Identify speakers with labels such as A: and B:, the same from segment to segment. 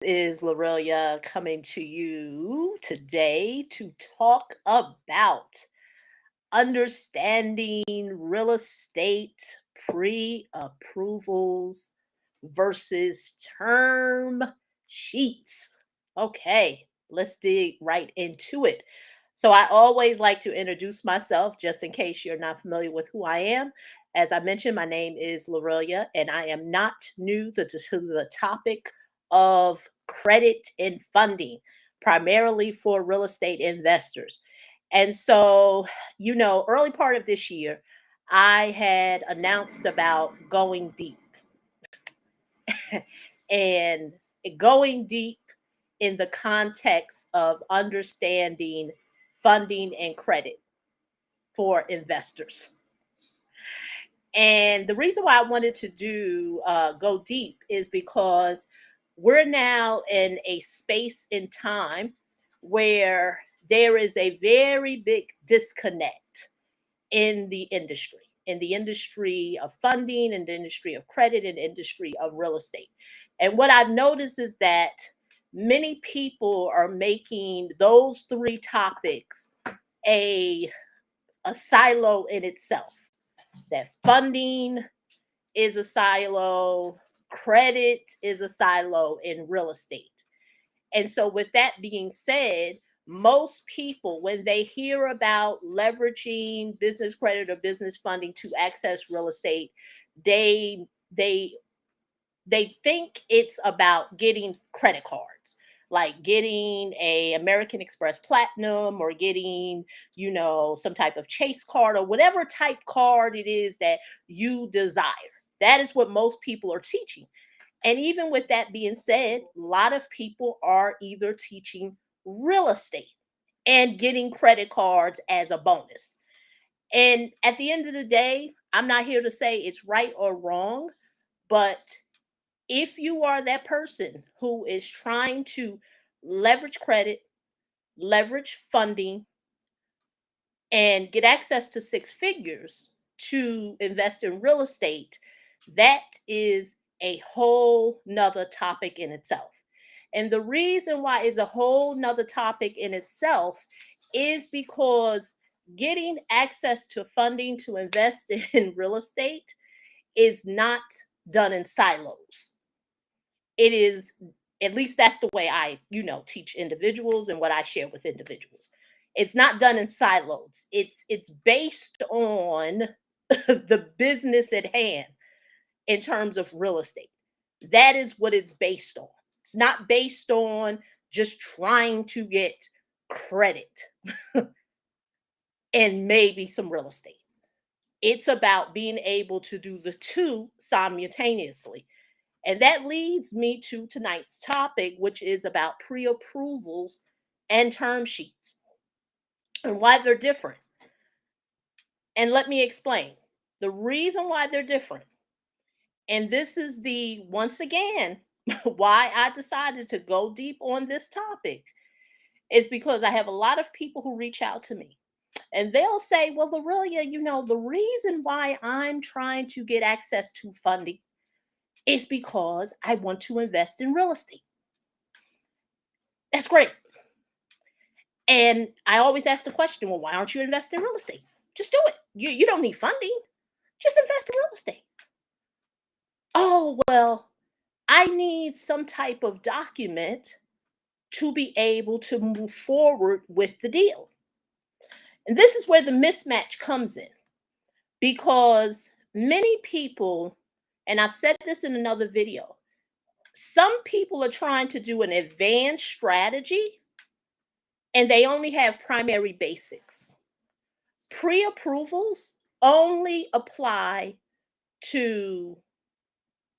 A: Is Lorelia coming to you today to talk about understanding real estate pre approvals versus term sheets. Okay, let's dig right into it. So, I always like to introduce myself just in case you're not familiar with who I am. As I mentioned, my name is Lorelia, and I am not new to the topic of credit and funding, primarily for real estate investors. And so, early part of this year, I had announced about going deep and going deep in the context of understanding funding and credit for investors. And the reason why I wanted to do go deep is because we're now in a space in time where there is a very big disconnect in the industry of funding, in the industry of credit, in the industry of real estate. And what I've noticed is that many people are making those three topics a, a silo in itself. That funding is a silo, credit is a silo in real estate. And so, with that being said, most people, when they hear about leveraging business credit or business funding to access real estate, they they they think it's about getting credit cards, like getting a American Express Platinum or getting, some type of Chase card or whatever type card it is that you desire. That is what most people are teaching. And even with that being said, a lot of people are either teaching real estate and getting credit cards as a bonus. And at the end of the day, I'm not here to say it's right or wrong, but if you are that person who is trying to leverage credit, leverage funding, and get access to six figures to invest in real estate, that is a whole nother topic in itself. And the reason why it's a whole nother topic in itself is because getting access to funding to invest in real estate is not done in silos. It is, at least that's the way I, teach individuals and what I share with individuals. It's not done in silos. It's based on the business at hand in terms of real estate. That is what it's based on. It's not based on just trying to get credit and maybe some real estate. It's about being able to do the two simultaneously. And that leads me to tonight's topic, which is about pre approvals and term sheets and why they're different. And let me explain the reason why they're different. And this is once again, why I decided to go deep on this topic is because I have a lot of people who reach out to me and they'll say, well, Lorelia, the reason why I'm trying to get access to funding is because I want to invest in real estate. That's great. And I always ask the question, well, why aren't you investing in real estate? Just do it. You don't need funding. Just invest in real estate. Oh, well, I need some type of document to be able to move forward with the deal. And this is where the mismatch comes in because many people, and I've said this in another video, some people are trying to do an advanced strategy and they only have primary basics. Pre approvals only apply to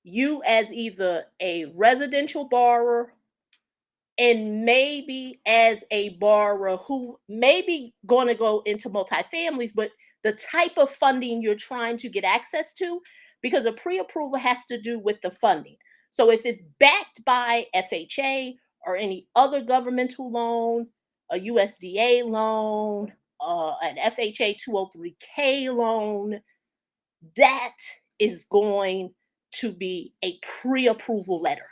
A: you as either a residential borrower and maybe as a borrower who may be going to go into multifamilies, but the type of funding you're trying to get access to, because a pre approval has to do with the funding. So if it's backed by FHA or any other governmental loan, a USDA loan, an FHA 203K loan, that is going to be a pre approval letter.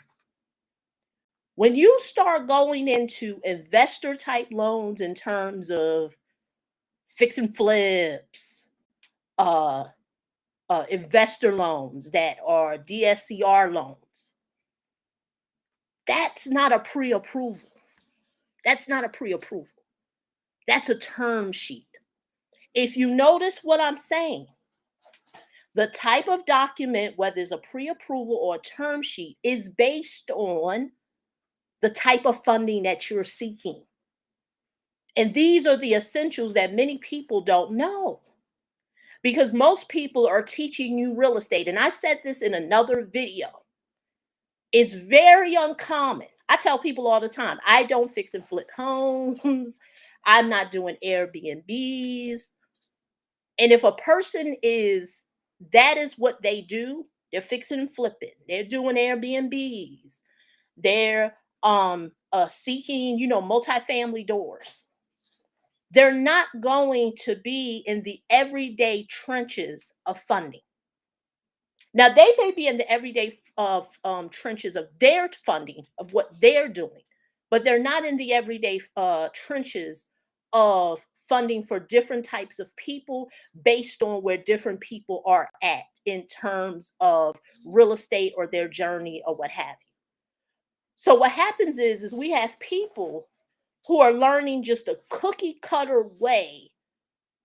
A: When you start going into investor type loans in terms of fix and flips, uh, investor loans that are DSCR loans, that's not a pre approval. That's not a pre approval. That's a term sheet. If you notice what I'm saying, the type of document, whether it's a pre approval or a term sheet, is based on the type of funding that you're seeking. And these are the essentials that many people don't know because most people are teaching you real estate. And I said this in another video. It's very uncommon. I tell people all the time, I don't fix and flip homes. I'm not doing Airbnbs. And if a person that is what they do, they're fixing and flipping. They're doing Airbnbs. They're seeking, multifamily doors. They're not going to be in the everyday trenches of funding. Now, they may be in the everyday trenches of their funding, of what they're doing, but they're not in the everyday trenches of funding for different types of people based on where different people are at in terms of real estate or their journey or what have you. So what happens is we have people who are learning just a cookie cutter way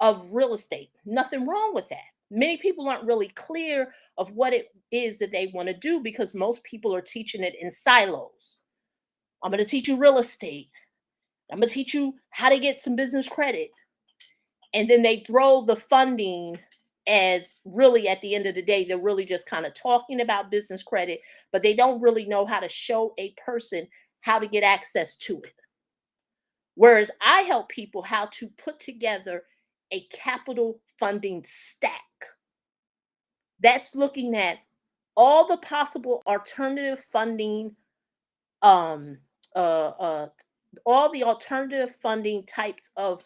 A: of real estate. Nothing wrong with that. Many people aren't really clear of what it is that they want to do because most people are teaching it in silos. I'm going to teach you real estate. I'm going to teach you how to get some business credit. And then they throw the funding as really at the end of the day, they're really just kind of talking about business credit, but they don't really know how to show a person how to get access to it. Whereas I help people how to put together a capital funding stack. That's looking at all the possible alternative funding, um, uh, uh, all the alternative funding types of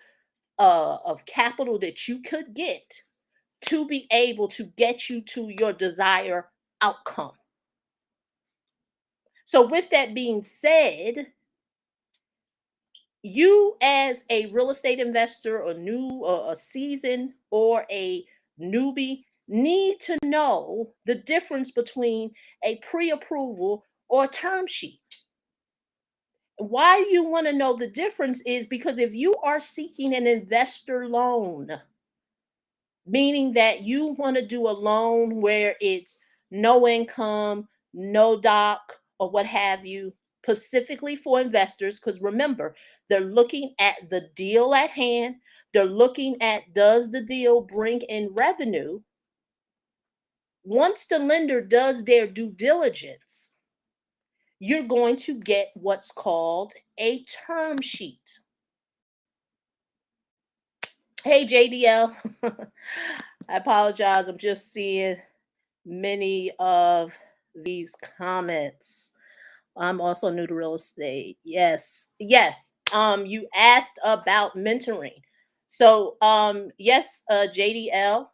A: capital that you could get to be able to get you to your desired outcome. So, with that being said, you as a real estate investor or a seasoned or a newbie need to know the difference between a pre-approval or a term sheet. Why you want to know the difference is because if you are seeking an investor loan, meaning that you want to do a loan where it's no income, no doc, or what have you, specifically for investors. Because remember, they're looking at the deal at hand, they're looking at does the deal bring in revenue. Once the lender does their due diligence, you're going to get what's called a term sheet. Hey, JDL. I apologize. I'm just seeing many of these comments. I'm also new to real estate. Yes. Yes. You asked about mentoring. So yes, JDL,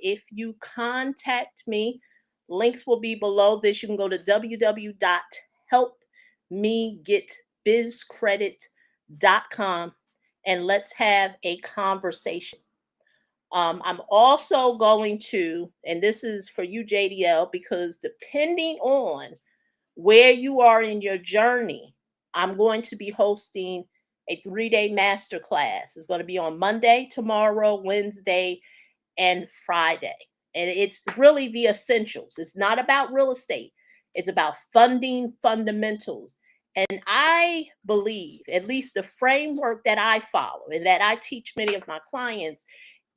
A: if you contact me, links will be below this. You can go to www.helpmegetbizcredit.com and let's have a conversation. I'm also going to, and this is for you, JDL, because depending on where you are in your journey, I'm going to be hosting a 3-day masterclass. It's going to be on Monday, tomorrow, Wednesday, and Friday. And it's really the essentials. It's not about real estate, it's about funding fundamentals. And I believe, at least the framework that I follow and that I teach many of my clients,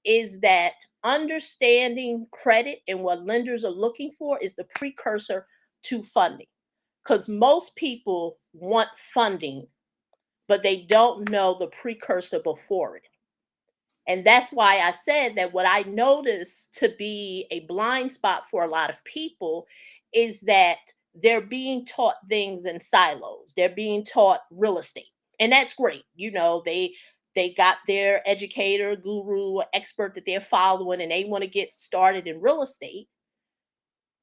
A: is that understanding credit and what lenders are looking for is the precursor to funding. Because most people want funding, but they don't know the precursor before it. And that's why I said that what I noticed to be a blind spot for a lot of people is that they're being taught things in silos. They're being taught real estate. And that's great. They got their educator, guru, or expert that they're following and they want to get started in real estate.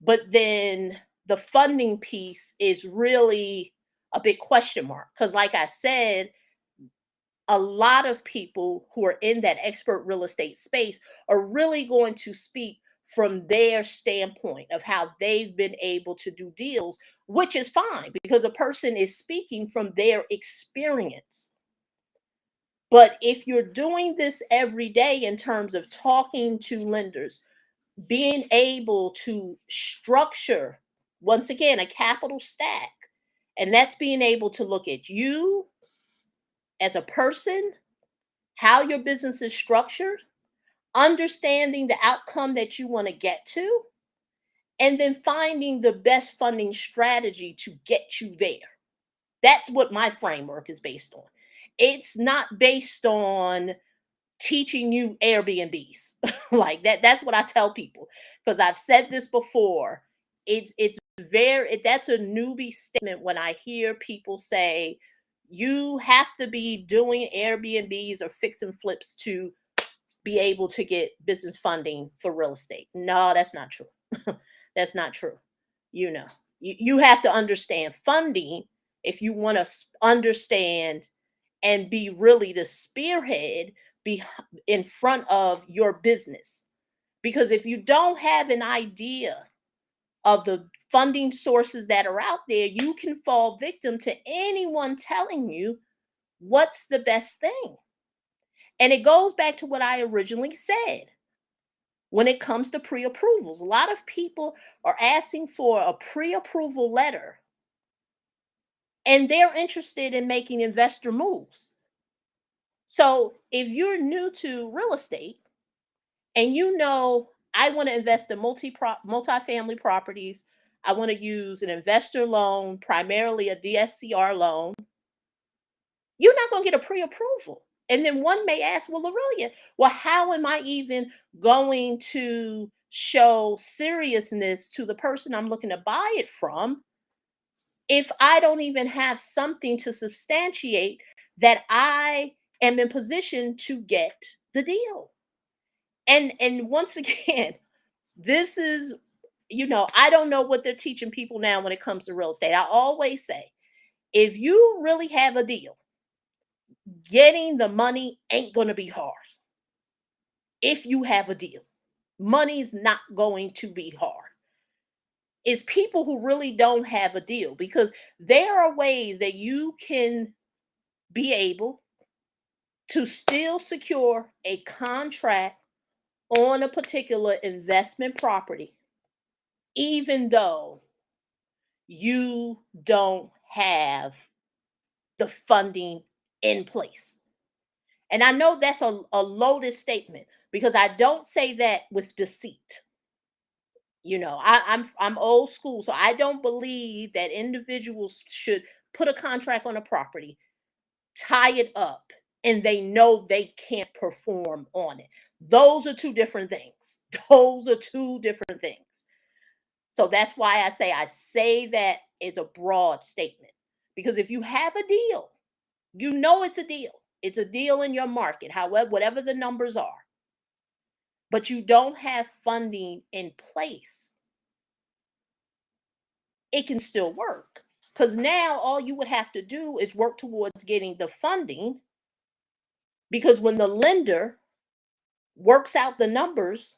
A: But then the funding piece is really a big question mark. Because, like I said, a lot of people who are in that expert real estate space are really going to speak from their standpoint of how they've been able to do deals, which is fine because a person is speaking from their experience. But if you're doing this every day in terms of talking to lenders, being able to structure, once again, a capital stack, and that's being able to look at you as a person, how your business is structured, understanding the outcome that you want to get to, and then finding the best funding strategy to get you there. That's what my framework is based on. It's not based on teaching you Airbnbs. Like that's what I tell people because I've said this before. It's that's a newbie statement when I hear people say you have to be doing Airbnbs or fix and flips to be able to get business funding for real estate. No, that's not true. That's not true. You know, you have to understand funding if you want to understand and be really the spearhead be in front of your business. Because if you don't have an idea of the funding sources that are out there, you can fall victim to anyone telling you what's the best thing. And it goes back to what I originally said when it comes to pre approvals. A lot of people are asking for a pre approval letter and they're interested in making investor moves. So if you're new to real estate and you know, I want to invest in multifamily properties, I want to use an investor loan, primarily a DSCR loan, you're not going to get a pre-approval. And then one may ask, well, Aurelia, well, how am I even going to show seriousness to the person I'm looking to buy it from if I don't even have something to substantiate that I am in position to get the deal? And once again, this is, I don't know what they're teaching people now when it comes to real estate. I always say, if you really have a deal, getting the money ain't going to be hard. If you have a deal, money's not going to be hard. It's people who really don't have a deal, because there are ways that you can be able to still secure a contract on a particular investment property, even though you don't have the funding in place. And I know that's a loaded statement because I don't say that with deceit. I'm old school, so I don't believe that individuals should put a contract on a property, tie it up, and they know they can't perform on it. Those are two different things. Those are two different things. So that's why I say that is a broad statement. Because if you have a deal, you know it's a deal. It's a deal in your market, however, whatever the numbers are. But you don't have funding in place, it can still work. Because now all you would have to do is work towards getting the funding. Because when the lender works out the numbers,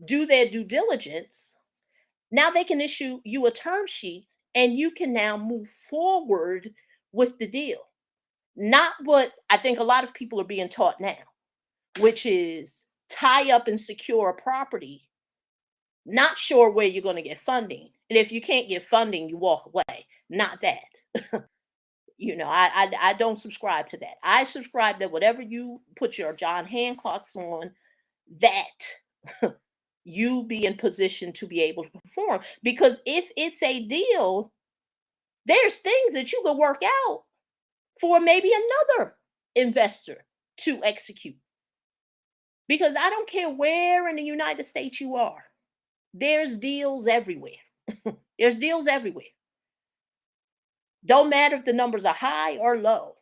A: do their due diligence, now they can issue you a term sheet and you can now move forward with the deal. Not what I think a lot of people are being taught now, which is tie up and secure a property, not sure where you're going to get funding. And if you can't get funding, you walk away. Not that. I don't subscribe to that. I subscribe that whatever you put your John Hancocks on, that you be in position to be able to perform. Because if it's a deal, there's things that you can work out for maybe another investor to execute. Because I don't care where in the United States you are, there's deals everywhere. There's deals everywhere. Don't matter if the numbers are high or low.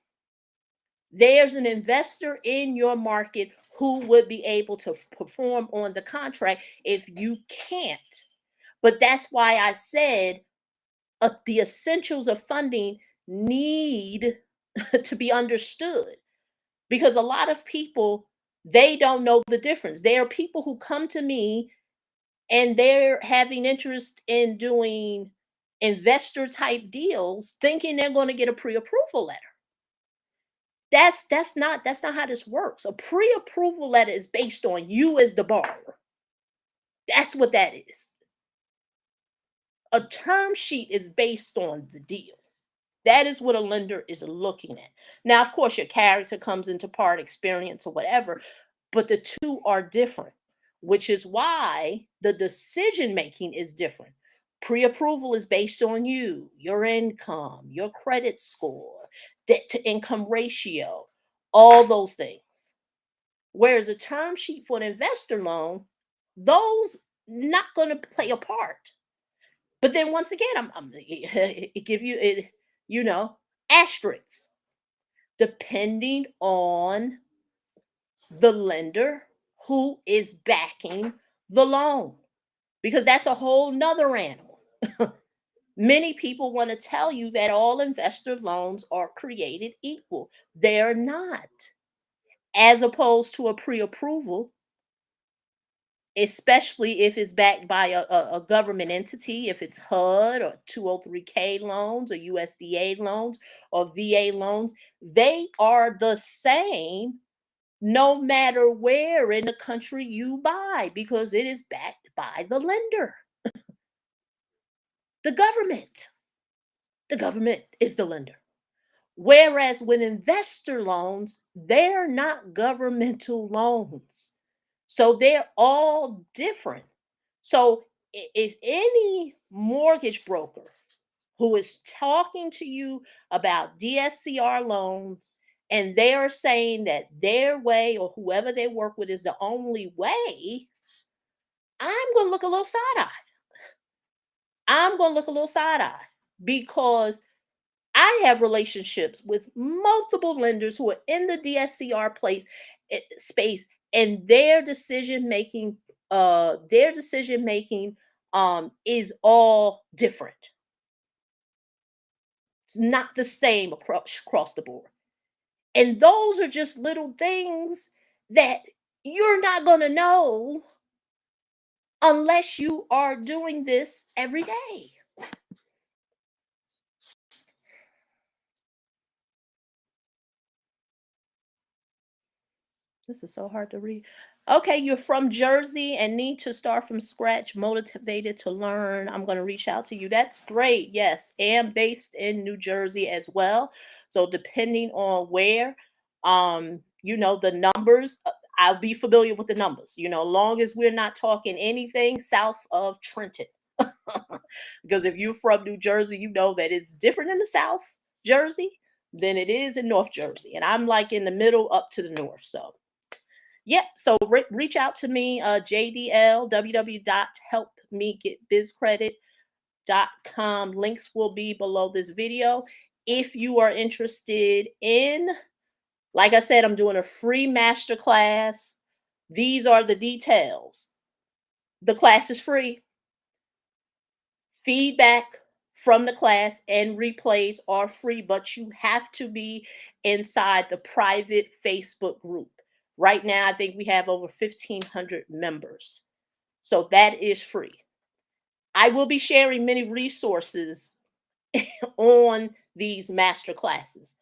A: There's an investor in your market who would be able to perform on the contract if you can't. But that's why I said the essentials of funding need to be understood, because a lot of people, they don't know the difference. There are people who come to me and they're having interest in doing investor type deals thinking they're going to get a pre-approval letter. That's not how this works. A pre-approval letter is based on you as the borrower. That's what that is. A term sheet is based on the deal. That is what a lender is looking at. Now, of course, your character comes into part, experience or whatever, but the two are different, which is why the decision making is different. Pre approval is based on you, your income, your credit score, debt to income ratio, all those things. Whereas a term sheet for an investor loan, those not going to play a part. But then once again, I'm it give you it, you know, asterisks depending on the lender who is backing the loan, because that's a whole nother animal. Many people want to tell you that all investor loans are created equal. They're not. As opposed to a pre-approval, especially if it's backed by a government entity, if it's HUD or 203K loans or USDA loans or VA loans, they are the same no matter where in the country you buy, because it is backed by the lender, the government. The government is the lender. Whereas with investor loans, they're not governmental loans. So they're all different. So if any mortgage broker who is talking to you about DSCR loans and they are saying that their way or whoever they work with is the only way, I'm going to look a little side eye. I'm going to look a little side eye because I have relationships with multiple lenders who are in the DSCR space, and their decision making is all different. It's not the same across the board. And those are just little things that you're not going to know unless you are doing this every day. This is so hard to read. Okay, you're from Jersey and need to start from scratch, motivated to learn. I'm going to reach out to you. That's great. Yes, and based in New Jersey as well. So depending on where, the numbers, I'll be familiar with the numbers. Long as we're not talking anything south of Trenton. Because if you're from New Jersey, you know that it's different in the South Jersey than it is in North Jersey. And I'm like in the middle up to the north. So yep. So reach out to me, JDL, www.helpmegetbizcredit.com. Links will be below this video. If you are interested in, like I said, I'm doing a free masterclass. These are the details. The class is free. Feedback from the class and replays are free, but you have to be inside the private Facebook group. Right now, I think we have over 1,500 members. So that is free. I will be sharing many resources on these master classes.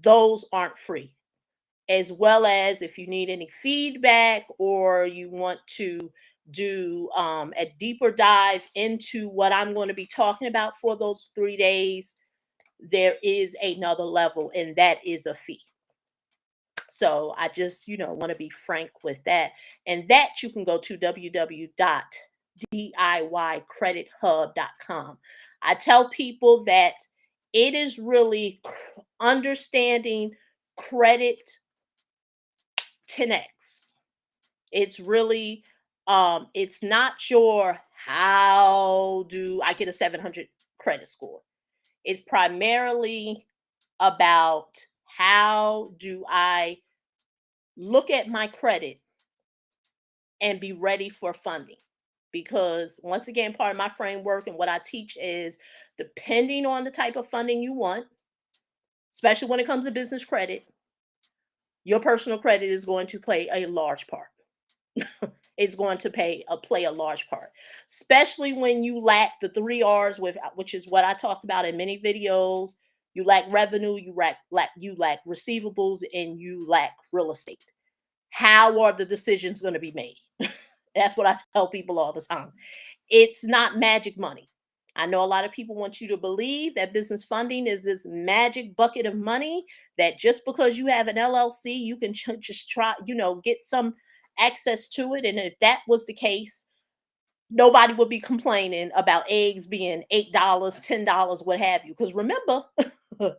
A: Those aren't free. As well as if you need any feedback or you want to do a deeper dive into what I'm going to be talking about for those 3 days, there is another level, and that is a fee. So I just, want to be frank with that. And that you can go to www.diycredithub.com. I tell people that it is really understanding credit 10x. It's really it's not your how do I get a 700 credit score. It's primarily about how do I look at my credit and be ready for funding. Because once again, part of my framework and what I teach is depending on the type of funding you want, especially when it comes to business credit, your personal credit is going to play a large part. It's going to play a large part, especially when you lack the three R's, which is what I talked about in many videos. You lack revenue, you lack receivables, and you lack real estate. How are the decisions going to be made? That's what I tell people all the time. It's not magic money. I know a lot of people want you to believe that business funding is this magic bucket of money that just because you have an LLC, you can just try, get some access to it. And if that was the case, nobody would be complaining about eggs being $8, $10, what have you. Because remember,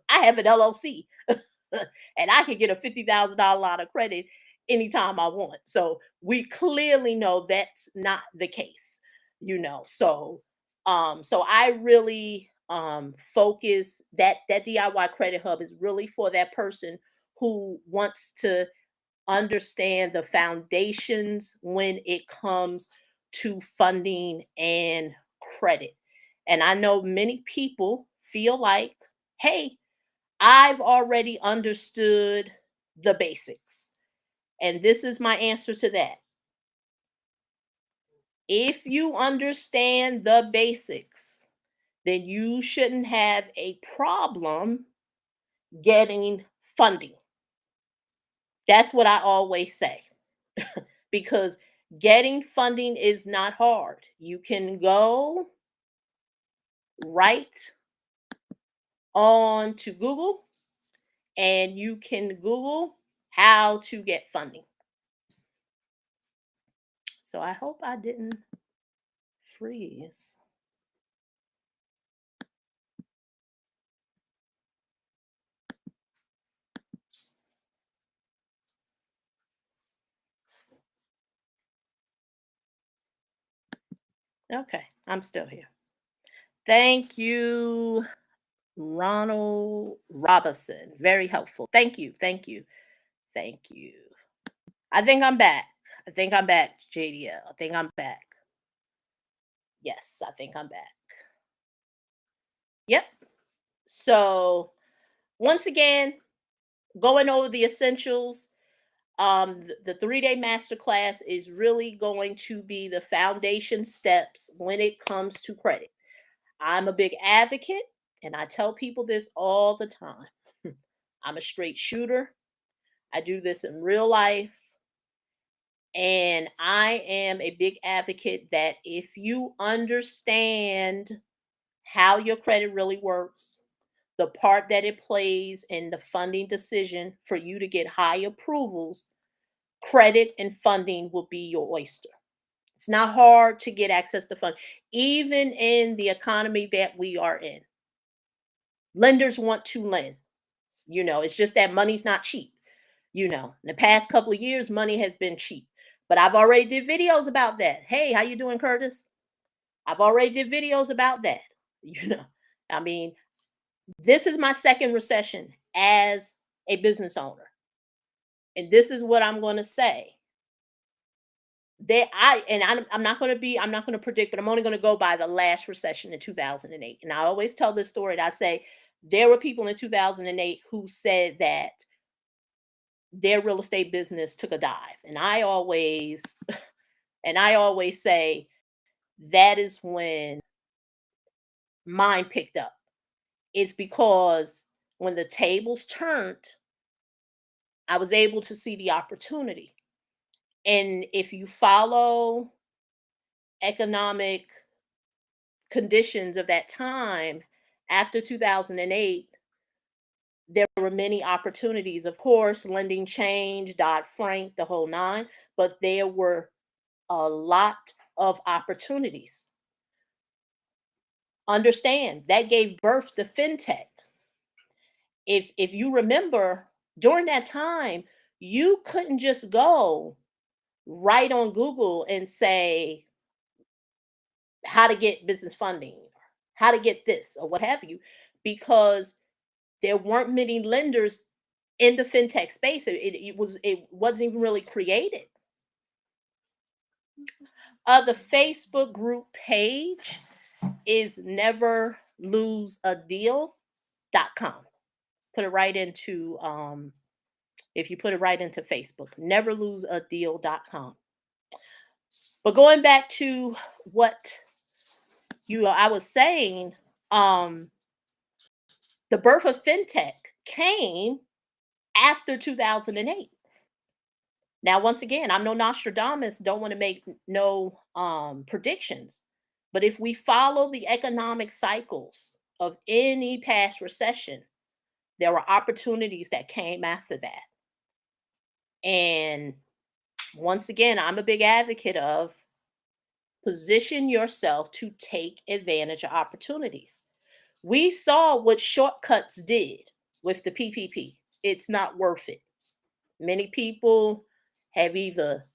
A: I have an LLC and I can get a $50,000 line of credit anytime I want. So we clearly know that's not the case, so I really focus that DIY credit hub is really for that person who wants to understand the foundations when it comes to funding and credit. And I know many people feel like, hey, I've already understood the basics. And this is my answer to that. If you understand the basics, then you shouldn't have a problem getting funding. That's what I always say. Because getting funding is not hard. You can go right on to Google and you can Google how to get funding. So I hope I didn't freeze. Okay, I'm still here. Thank you, Ronald Robinson. Very helpful. Thank you. Thank you. Thank you. I think I'm back. I think I'm back, JDL. I think I'm back. Yes, I think I'm back. Yep. So, once again, going over the essentials, the 3-day masterclass is really going to be the foundation steps when it comes to credit. I'm a big advocate, and I tell people this all the time. I'm a straight shooter. I do this in real life. And I am a big advocate that if you understand how your credit really works, the part that it plays in the funding decision for you to get high approvals, credit and funding will be your oyster. It's not hard to get access to funds, even in the economy that we are in. Lenders want to lend. It's just that money's not cheap. In the past couple of years, money has been cheap. But I've already did videos about that. Hey, how you doing, Curtis? I've already did videos about that. You know, I mean, this is my second recession as a business owner. And this is what I'm going to say. I'm not going to predict, but I'm only going to go by the last recession in 2008. And I always tell this story. I say there were people in 2008 who said that their real estate business took a dive. And I always say that is when mine picked up. It's because when the tables turned, I was able to see the opportunity. And if you follow economic conditions of that time after 2008, there were many opportunities. Of course, lending changed, Dodd-Frank, the whole nine, but there were a lot of opportunities. Understand that gave birth to fintech. If you remember, during that time, you couldn't just go right on Google and say how to get business funding, how to get this, or what have you, because there weren't many lenders in the fintech space. It wasn't even really created. The Facebook group page is neverloseadeal.com. Put it right into if you put it right into Facebook, neverloseadeal.com. But going back to what I was saying, um, the birth of fintech came after 2008. Now, once again, I'm no Nostradamus, don't want to make no predictions. But if we follow the economic cycles of any past recession, there were opportunities that came after that. And once again, I'm a big advocate of position yourself to take advantage of opportunities. We saw what shortcuts did with the PPP. It's not worth it. Many people have either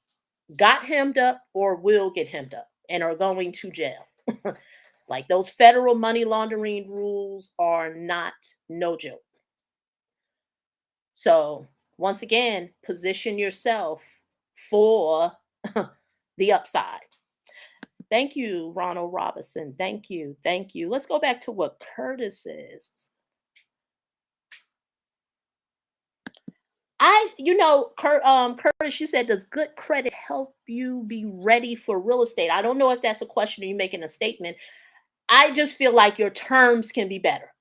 A: got hemmed up or will get hemmed up and are going to jail. Like those federal money laundering rules are not no joke. So, once again, position yourself for the upside. Thank you, Ronald Robinson. Thank you. Thank you. Let's go back to what Curtis is. Curtis, you said, does good credit help you be ready for real estate? I don't know if that's a question or you making a statement. I just feel like your terms can be better.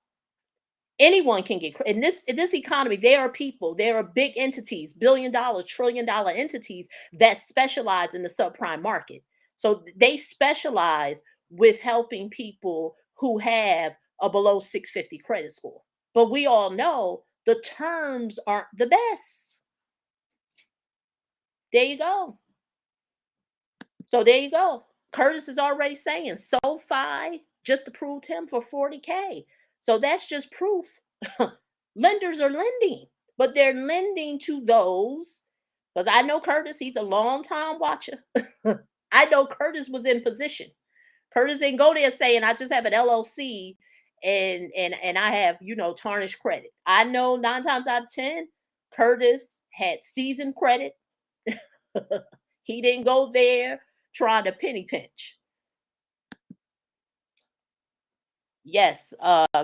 A: Anyone can get in this economy. There are people, there are big entities, $1 billion, $1 trillion entities that specialize in the subprime market. So they specialize with helping people who have a below 650 credit score. But we all know the terms aren't the best. There you go. So there you go. Curtis is already saying SoFi just approved him for 40K. So that's just proof. Lenders are lending, but they're lending to those, because I know Curtis, he's a long time watcher. I know Curtis was in position. Curtis didn't go there saying, I just have an LLC and I have, tarnished credit. I know 9 times out of 10, Curtis had seasoned credit. He didn't go there trying to penny pinch. Yes,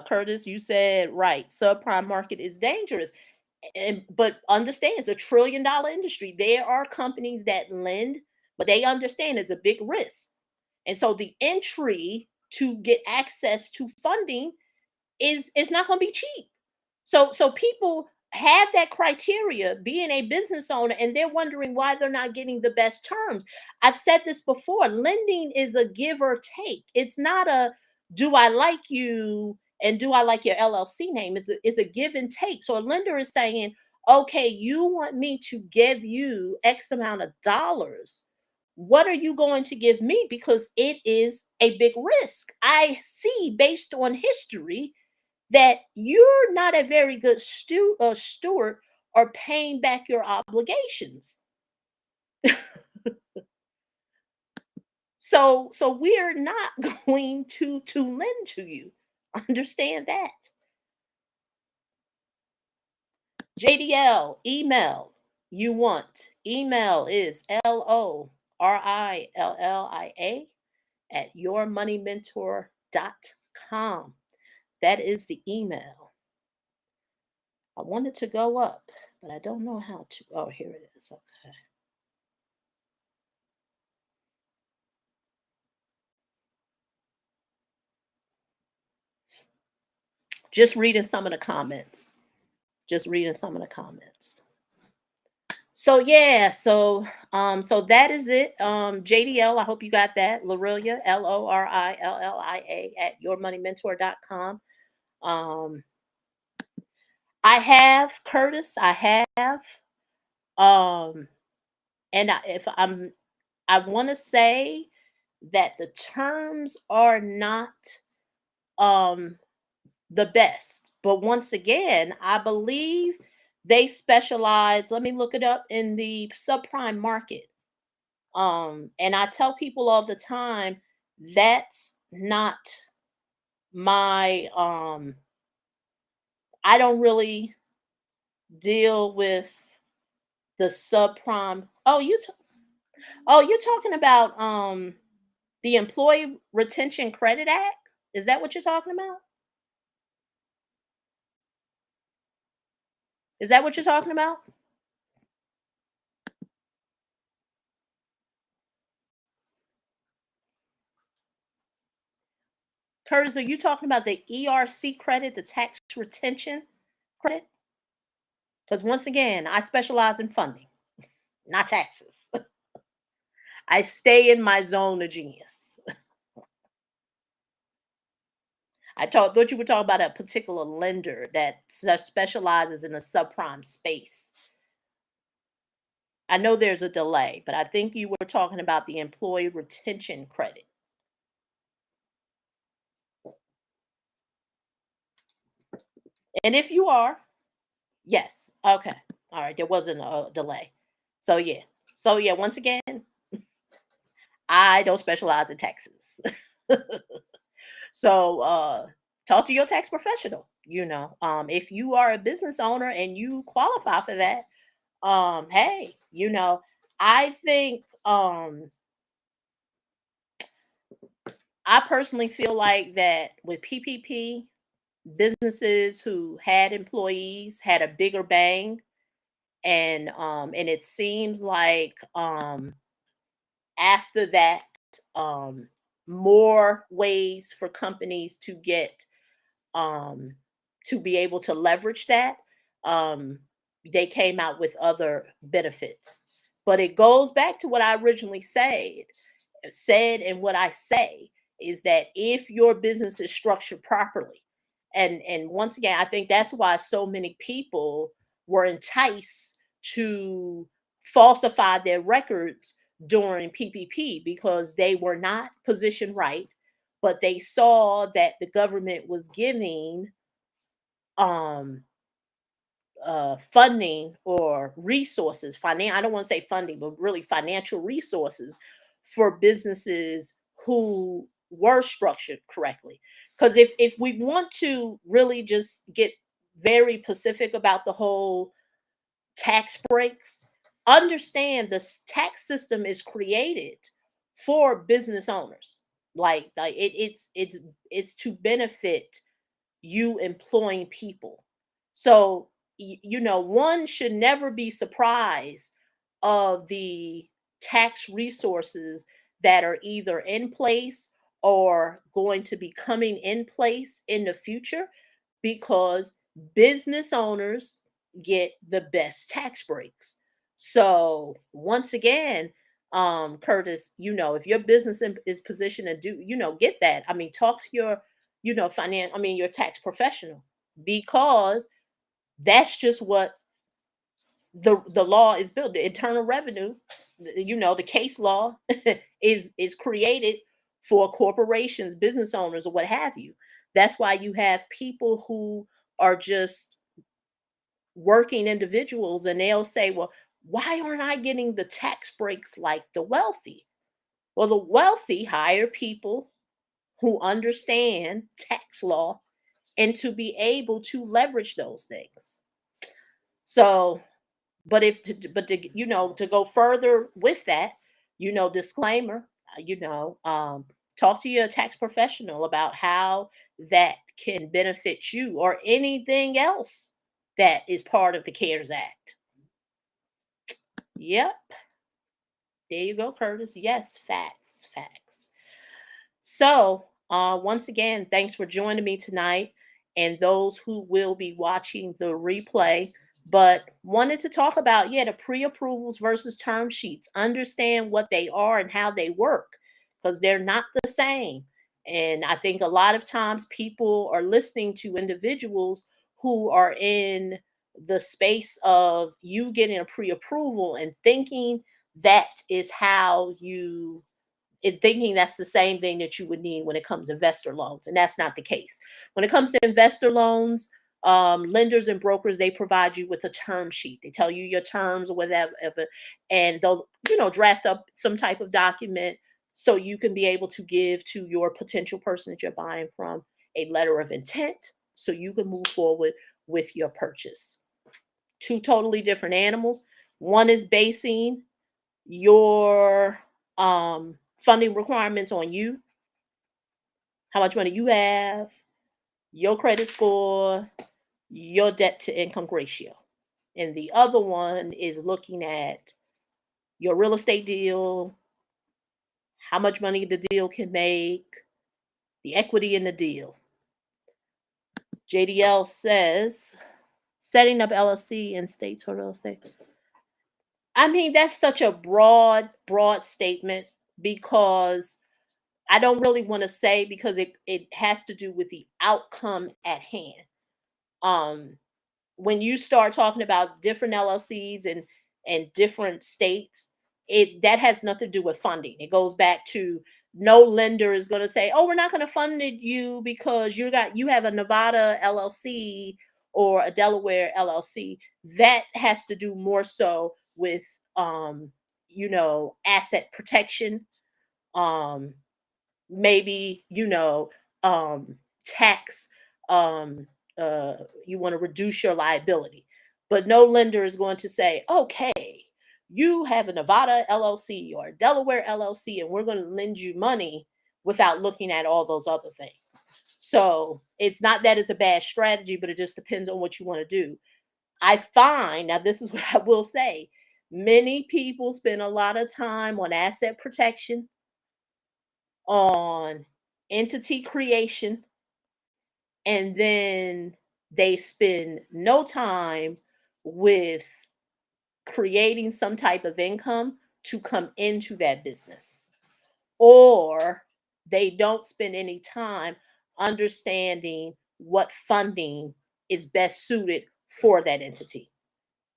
A: Curtis, you said right. Subprime market is dangerous. But understand, it's $1 trillion industry. There are companies that lend, but they understand it's a big risk. And so the entry to get access to funding is not going to be cheap. So people have that criteria being a business owner, and they're wondering why they're not getting the best terms. I've said this before, lending is a give or take. It's not a do I like you and do I like your LLC name. It's a give and take. So a lender is saying, okay, you want me to give you X amount of dollars. What are you going to give me? Because it is a big risk. I see based on history that you're not a very good steward or paying back your obligations. So we're not going to lend to you. Understand that. JDL email you want. Email is LORILLIA at yourmoneymentor.com. That is the email. I want it to go up, but I don't know how to. Oh, here it is. Okay. Just reading some of the comments. Just reading some of the comments. So yeah, so that is it. JDL, I hope you got that. Lorilia, LORILLIA at yourmoneymentor.com. I have Curtis, I have and I want to say that the terms are not um the best. But once again, I believe they specialize, let me look it up, in the subprime market. And I tell people all the time, that's not my I don't really deal with the subprime. Oh, you're talking about the Employee Retention Credit Act? Is that what you're talking about? Is that what you're talking about? Curtis, are you talking about the ERC credit, the tax retention credit? Because once again, I specialize in funding, not taxes. I stay in my zone of genius. Thought you were talking about a particular lender that specializes in a subprime space. I know there's a delay, but I think you were talking about the employee retention credit. And if you are, yes. Okay. All right. There wasn't a delay. So yeah. So yeah, once again, I don't specialize in taxes. So talk to your tax professional. If you are a business owner and you qualify for that, hey, I think I personally feel like that with PPP, businesses who had employees had a bigger bang, and it seems like after that, um more ways for companies um to be able to leverage that. um they came out with other benefits, but it goes back to what I originally said and what I say is that if your business is structured properly, and once again, I think that's why so many people were enticed to falsify their records during PPP because they were not positioned right, but they saw that the government was giving um funding or resources, I don't want to say funding, but really financial resources for businesses who were structured correctly. Because if we want to really just get very specific about the whole tax breaks, understand tax system is created for business owners. Like it's to benefit you employing people. So, one should never be surprised of the tax resources that are either in place or going to be coming in place in the future, because business owners get the best tax breaks. So, once again, Curtis, if your business is positioned to do, get that. I mean, talk to your your tax professional, because that's just what the law is built. The internal revenue, the case law is created for corporations, business owners, or what have you. That's why you have people who are just working individuals, and they'll say, well, why aren't I getting the tax breaks like the wealthy? Well, the wealthy hire people who understand tax law and to be able to leverage those things. So, but to go further with that, disclaimer, talk to your tax professional about how that can benefit you or anything else that is part of the CARES Act. Yep, there you go, Curtis. Yes, facts, facts. So, once again, thanks for joining me tonight and those who will be watching the replay. But wanted to talk about, yeah, the pre approvals versus term sheets, understand what they are and how they work, because they're not the same. And I think a lot of times people are listening to individuals who are in the space of you getting a pre approval and thinking that is how you is thinking that's the same thing that you would need when it comes to investor loans, and that's not the case. When it comes to investor loans, lenders and brokers, they provide you with a term sheet. They tell you your terms or whatever, and they'll draft up some type of document so you can be able to give to your potential person that you're buying from a letter of intent so you can move forward with your purchase. Two totally different animals. One is basing your funding requirements on you, how much money you have, your credit score, your debt to income ratio. And the other one is looking at your real estate deal, how much money the deal can make, the equity in the deal. JDL says setting up LLC in states for real estate. I mean, that's such a broad statement because I don't really want to say because it has to do with the outcome at hand. Um, when you start talking about different LLCs and different states, it that has nothing to do with funding. It goes back to no lender is going to say, "Oh, we're not going to fund you because you have a Nevada LLC or a Delaware LLC." That has to do more so with asset protection, um maybe tax, um you want to reduce your liability, but no lender is going to say, okay, you have a Nevada LLC or a Delaware LLC and we're going to lend you money without looking at all those other things. So it's not that it's a bad strategy, but it just depends on what you want to do. I find, now this is what I will say, many people spend a lot of time on asset protection, on entity creation, and then they spend no time with creating some type of income to come into that business. Or they don't spend any time understanding what funding is best suited for that entity.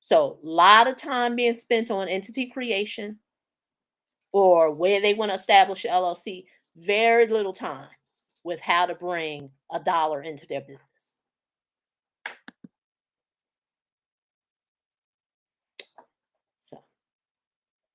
A: So, a lot of time being spent on entity creation or where they want to establish an LLC, very little time with how to bring a dollar into their business. So,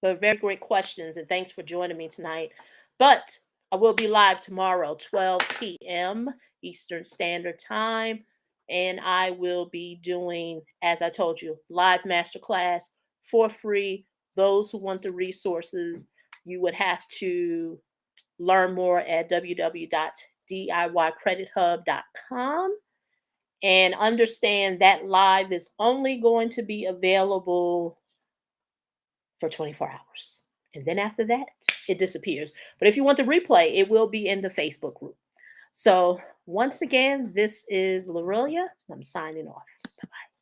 A: but very great questions, and thanks for joining me tonight. But I will be live tomorrow, 12 p.m. Eastern Standard Time, and I will be doing, as I told you, live masterclass for free. Those who want the resources, you would have to learn more at www.diycredithub.com and understand that live is only going to be available for 24 hours. And then after that, it disappears. But if you want the replay, it will be in the Facebook group. So once again, this is Lorelia. I'm signing off. Bye-bye.